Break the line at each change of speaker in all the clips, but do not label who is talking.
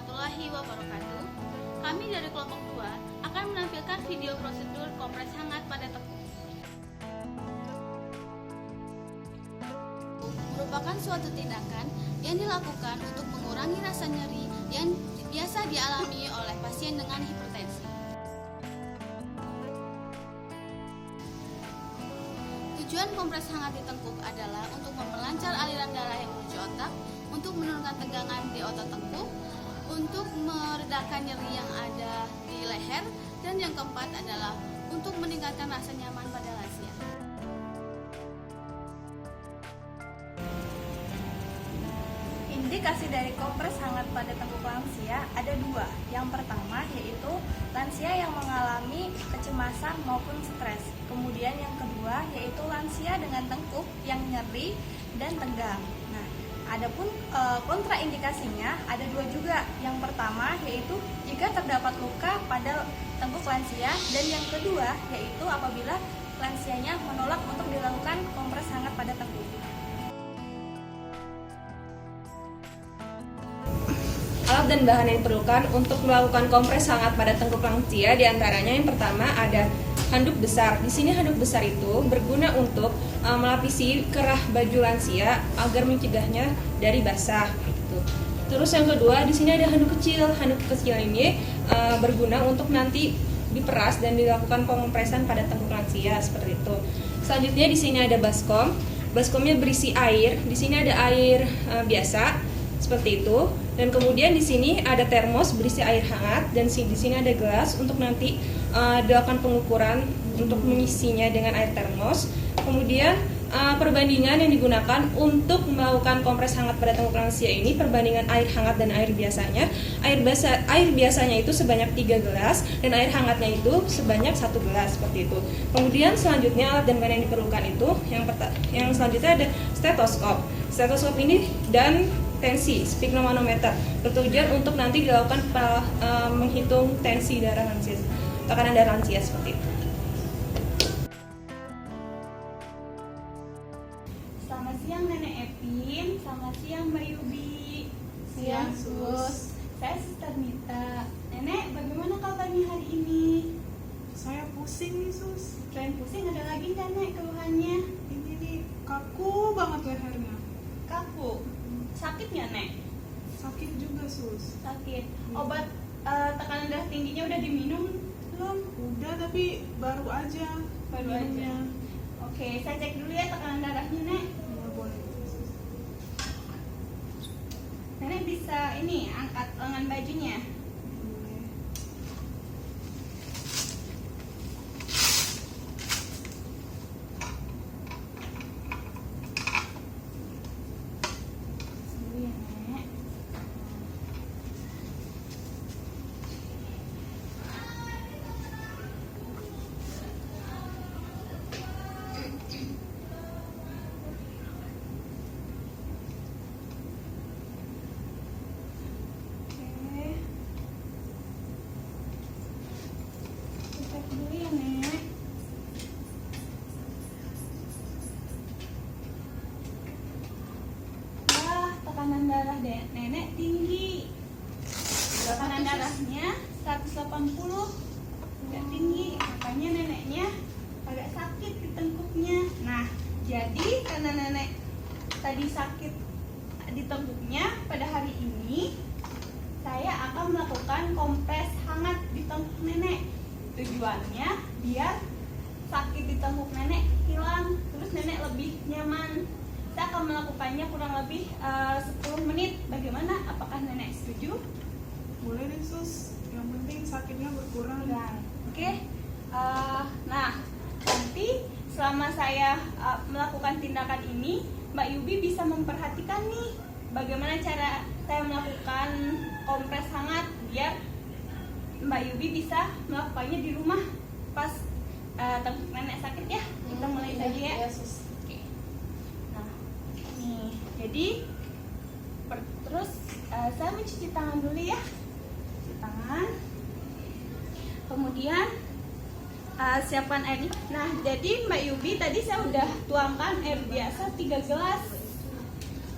warahmatullahi wabarakatuh. Kami dari kelompok 2 akan menampilkan video prosedur kompres hangat pada tepung. Merupakan suatu tindakan yang dilakukan untuk mengurangi rasa nyeri yang biasa dialami oleh pasien dengan hipertensi. Tujuan kompres hangat di tengkuk adalah untuk melancar aliran darah yang menuju otak, untuk menurunkan tegangan di otot tengkuk, untuk meredakan nyeri yang ada di leher, dan yang keempat adalah untuk meningkatkan rasa nyaman pada lansia.
Indikasi dari kompres hangat pada tengkuk lansia ada dua. Yang pertama yaitu lansia yang mengalami kecemasan maupun stres. Kemudian yang kedua yaitu lansia dengan tengkuk yang nyeri dan tegang. Nah, adapun kontraindikasinya ada dua juga. Yang pertama yaitu jika terdapat luka pada tengkuk lansia, dan yang kedua yaitu apabila lansianya menolak untuk dilakukan kompres hangat pada tengkuk.
Alat dan bahan yang diperlukan untuk melakukan kompres hangat pada tengkuk lansia diantaranya yang pertama ada handuk besar. Di sini handuk besar itu berguna untuk melapisi kerah baju lansia agar mencegahnya dari basah. Gitu. Terus yang kedua di sini ada handuk kecil. Handuk kecil ini berguna untuk nanti diperas dan dilakukan kompresan pada tengkuk lansia seperti itu. Selanjutnya di sini ada baskom. Baskomnya berisi air. Di sini ada air biasa seperti itu. Dan kemudian di sini ada termos berisi air hangat, dan di sini ada gelas untuk nanti dilakukan pengukuran untuk mengisinya dengan air termos. Kemudian perbandingan yang digunakan untuk melakukan kompres hangat pada tengkuk lansia ini perbandingan air hangat dan air biasanya. Air biasanya itu sebanyak 3 gelas dan air hangatnya itu sebanyak 1 gelas seperti itu. Kemudian selanjutnya alat dan bahan yang diperlukan itu yang selanjutnya ada stetoskop. Stetoskop ini dan tensi, sphygmomanometer, bertujuan untuk nanti dilakukan menghitung tensi darah lansia, tekanan darah lansia seperti itu.
Selamat siang Nenek Epin, selamat siang Mbak Yubi.
Siang, Sus.
Saya Sister Nita. Nenek, bagaimana kabarnya hari ini?
Saya pusing nih, Sus.
Selain pusing, ada lagi nggak Nek keluhannya?
Ini nih kaku banget lehernya.
Kaku. Sakit nggak Nek?
Sakit juga, Sus.
Sakit. Obat tekanan darah tingginya udah diminum belum?
Udah, tapi baru aja.
Baru aja. Oke, saya cek dulu ya tekanan darahnya Nek.
Ya, boleh, Sus.
Nenek bisa ini angkat lengan bajunya.
Boleh.
Dulu ya Nek. Oke. Cek dulu ya Nek. Wah, tekanan darah Nenek tinggi. Tekanan darahnya 180. Udah tinggi, makanya neneknya agak sakit di tengkuknya. Nah, jadi karena nenek tadi sakit di tengkuknya, pada hari ini saya akan melakukan kompres hangat di tengkuk nenek. Tujuannya biar sakit di tengkuk nenek hilang, terus nenek lebih nyaman. Saya akan melakukannya kurang lebih 10 menit. Bagaimana? Apakah nenek setuju?
Boleh deh, Sus. Yang penting sakitnya berkurang.
Oke. Nah, nanti selama saya melakukan tindakan ini, Mbak Yubi bisa memperhatikan nih bagaimana cara saya melakukan kompres hangat biar Mbak Yubi bisa melakukannya di rumah pas tengkuk nenek sakit ya. Kita mulai saja ya.
Sus.
Oke. Nah, nih. Jadi terus saya mencuci tangan dulu ya. Cuci tangan. Kemudian siapkan air. Nah, jadi Mbak Yubi tadi saya udah tuangkan air biasa 3 gelas.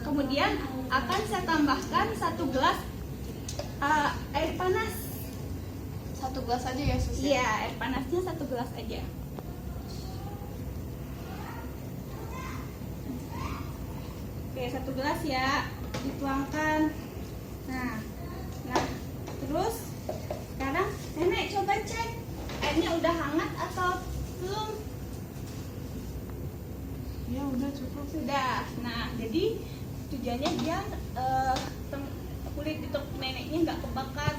Kemudian akan saya tambahkan 1 gelas Air panas.
1 gelas aja ya sus?
Iya, air panasnya 1 gelas aja. Oke, 1 gelas ya, dituangkan. Nah, terus sekarang nenek coba cek airnya udah hangat atau belum.
Ya udah cukup.
Sudah. Nah, jadi tujuannya dia kulit di tengkuk neneknya nggak kebakar,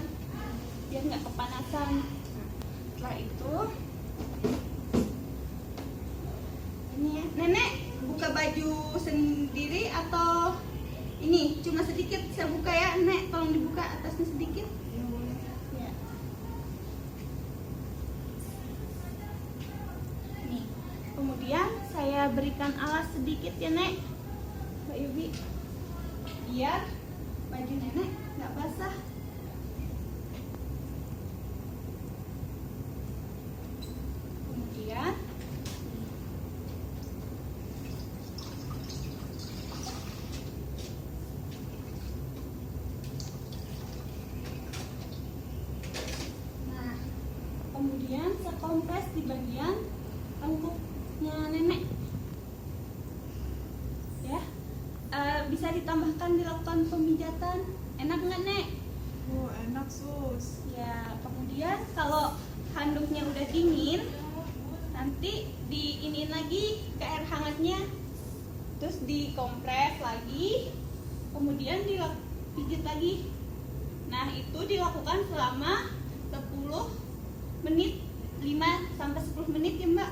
dia nggak kepanasan. Nah, setelah itu ini ya, nenek buka baju sendiri atau ini cuma sedikit saya buka ya, nek tolong dibuka atasnya sedikit.
Ya boleh.
Ya. Nih, kemudian saya berikan alas sedikit ya nek, Mbak Yubi, biar baju nenek nggak basah. Kemudian kemudian saya kompres di bagian tengkuknya nenek ya. Bisa ditambahkan dilakukan pemijatan, enak nggak nek?
Oh enak sus.
Ya, kemudian kalau handuknya udah dingin, nanti diinin lagi ke air hangatnya, terus dikompres lagi, kemudian dipijit lagi. Nah, itu dilakukan selama 10 menit, 5-10 menit ya mbak.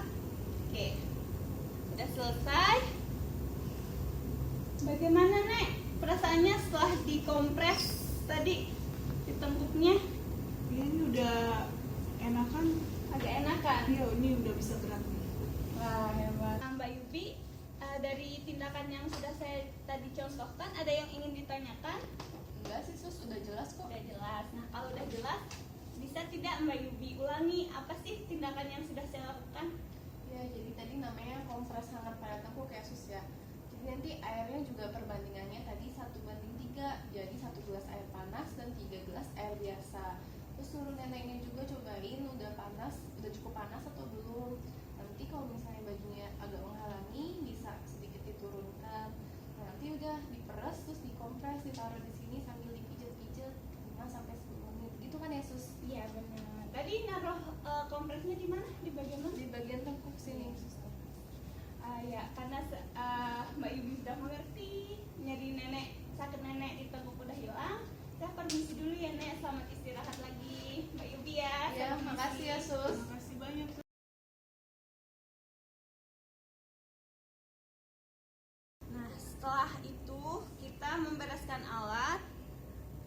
Oke, udah selesai. Bagaimana nek perasaannya setelah dikompres tadi di tengkuknya?
Ya, ini udah enakan.
Agak enakan.
Ya ini udah bisa gerak nih.
Wah, hebat. Nah, Mbak Yubi, dari tindakan yang sudah saya tadi contohkan, ada yang ingin ditanyakan?
Enggak sih sus, udah jelas kok.
Udah jelas. Nah, kalau udah jelas, bisa tidak Mbak Yubi ulangi apa sih tindakan yang sudah saya lakukan?
Ya, jadi tadi namanya kompres hangat pada tengkuk ya sus ya. Jadi nanti airnya juga perbandingannya tadi 1:3. Jadi 1 gelas air panas dan 3 gelas air biasa. Terus suruh neneknya juga cobain udah panas, udah cukup panas atau belum. Nanti kalau misalnya bajunya agak menghalangi, bisa sedikit diturunkan. Nah, nanti udah diperes terus dikompres, ditaruh di sini sambil dipijat-pijat 5-10 menit. Gitu kan ya sus?
Iya benar. Tadi naruh kompresnya di mana? Di bagian mana?
Di bagian tengkuk sini sus.
Ya, karena Mbak Yubi sudah mengerti nyeri nenek, sakit nenek di tengkuk udah hilang. Saya permisi dulu ya nek, selamat istirahat lagi Mbak Yubi ya.
Ya,
Saya
makasih ya
permisi.
sus.
Makasih banyak sus.
Nah, setelah itu kita membereskan alat.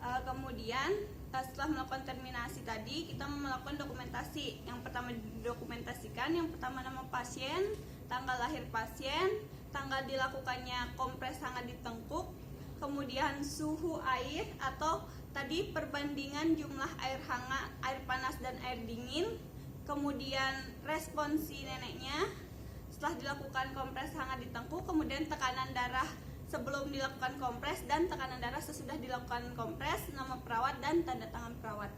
Kemudian setelah melakukan terminasi tadi, kita melakukan dokumentasi. Yang pertama didokumentasikan, yang pertama nama pasien, tanggal lahir pasien, tanggal dilakukannya kompres hangat di tengkuk, kemudian suhu air atau tadi perbandingan jumlah air hangat, air panas dan air dingin, kemudian respons si neneknya setelah dilakukan kompres hangat di tengkuk, kemudian tekanan darah sebelum dilakukan kompres dan tekanan darah sesudah dilakukan kompres, nama perawat dan tanda tangan perawat.